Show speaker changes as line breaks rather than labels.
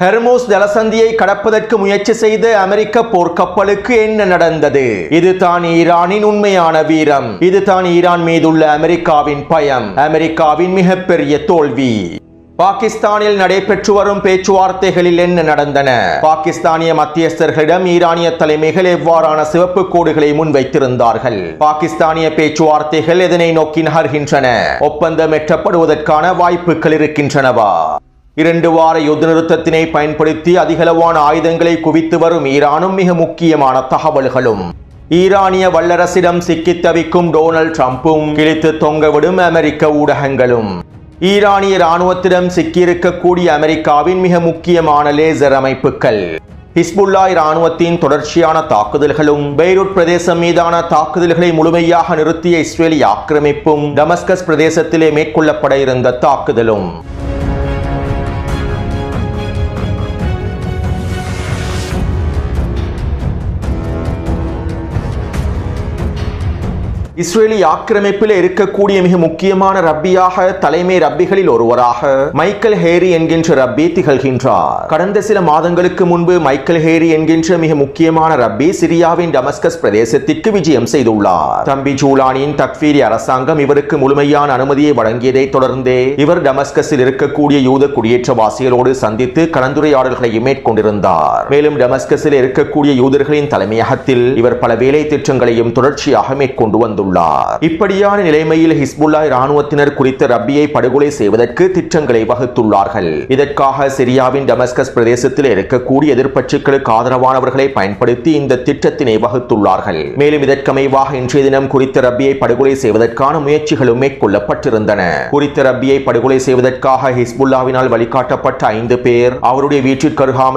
ஹெர்மூஸ் ஜலசந்தியை கடப்பதற்கு முயற்சி செய்த அமெரிக்க போர்க்கப்பலுக்கு என்ன நடந்தது? இதுதான் ஈரானின் உண்மையான வீரம். இதுதான் ஈரான் மீதுள்ள அமெரிக்காவின் பயம், அமெரிக்காவின் மிகப்பெரிய தோல்வி. பாகிஸ்தானில் நடைபெற்று வரும் பேச்சுவார்த்தைகளில் என்ன நடந்தன? பாகிஸ்தானிய மத்தியஸ்தர்களிடம் ஈரானிய தலைமைகள் எவ்வாறான சிவப்பு கோடுகளை முன்வைத்திருந்தார்கள்? பாகிஸ்தானிய பேச்சுவார்த்தைகள் எதனை நோக்கி நகர்கின்றன? ஒப்பந்தம் எட்டப்படுவதற்கான வாய்ப்புகள் இருக்கின்றனவா? 2 வார யுத்த நிறுத்தத்தினை பயன்படுத்தி அதிகளவான ஆயுதங்களை குவித்து வரும் ஈரானும் மிக முக்கியமான தகவல்களும். ஈரானிய வல்லரசிடம் சிக்கித் தவிக்கும் டொனால்ட் ட்ரம்பும் கிழித்து தொங்கவிடும் அமெரிக்க ஊடகங்களும். ஈரானிய இராணுவத்திடம் சிக்கியிருக்கக்கூடிய அமெரிக்காவின் மிக முக்கியமான லேசர் அமைப்புகள். ஹிஸ்புல்லா இராணுவத்தின் தொடர்ச்சியான தாக்குதல்களும், பெய்ரூட் பிரதேசம் மீதான தாக்குதல்களை முழுமையாக நிறுத்திய இஸ்ரேலிய ஆக்கிரமிப்பும், டமஸ்கஸ் பிரதேசத்திலே மேற்கொள்ளப்பட இருந்த தாக்குதலும். இஸ்ரேலிய ஆக்கிரமிப்பில் இருக்கக்கூடிய மிக முக்கியமான ரப்பியாக, தலைமை ரப்பிகளில் ஒருவராக மைக்கேல் ஹேரி என்கின்ற ரப்பி திகழ்கின்றார். கடந்த சில மாதங்களுக்கு முன்பு மைக்கேல் ஹேரி என்கின்ற மிக முக்கியமான ரப்பி சிரியாவின் டமஸ்கஸ் பிரதேசத்திற்கு விஜயம் செய்துள்ளார். தம்பி ஜூலானியின் தக்ஃபீரி அரசாங்கம் இவருக்கு முழுமையான அனுமதியை வழங்கியதை தொடர்ந்தே இவர் டமஸ்கஸில் இருக்கக்கூடிய யூத குடியேற்றவாசிகளோடு சந்தித்து கலந்துரையாடல்களை மேற்கொண்டிருந்தார். மேலும் டமஸ்கஸில் இருக்கக்கூடிய யூதர்களின் தலைமையகத்தில் இவர் பல வேலை திட்டங்களையும் தொடர்ச்சியாக மேற்கொண்டு வந்துள்ளார். இப்படியான நிலைமையில் ஹிஸ்புல்லா இராணுவத்தினர் குறித்த ரப்பியை படுகொலை செய்வதற்கு திட்டங்களை வகுத்துள்ளார்கள். இதற்காக சிரியாவின் டமஸ்கஸ் பிரதேசத்தில் இருக்கக்கூடிய எதிர்ப்பற்றுகளுக்கு ஆதரவானவர்களை பயன்படுத்தி இந்த திட்டத்தினை வகுத்துள்ளார்கள். மேலும் இதற்கமைவாக இன்றைய தினம் குறித்த ரப்பியை படுகொலை செய்வதற்கான முயற்சிகளும் மேற்கொள்ளப்பட்டிருந்தன. குறித்த ரப்பியை படுகொலை செய்வதற்காக ஹிஸ்புல்லாவினால் வழிகாட்டப்பட்ட 5 பேர் அவருடைய வீட்டிற்கு அருகாமை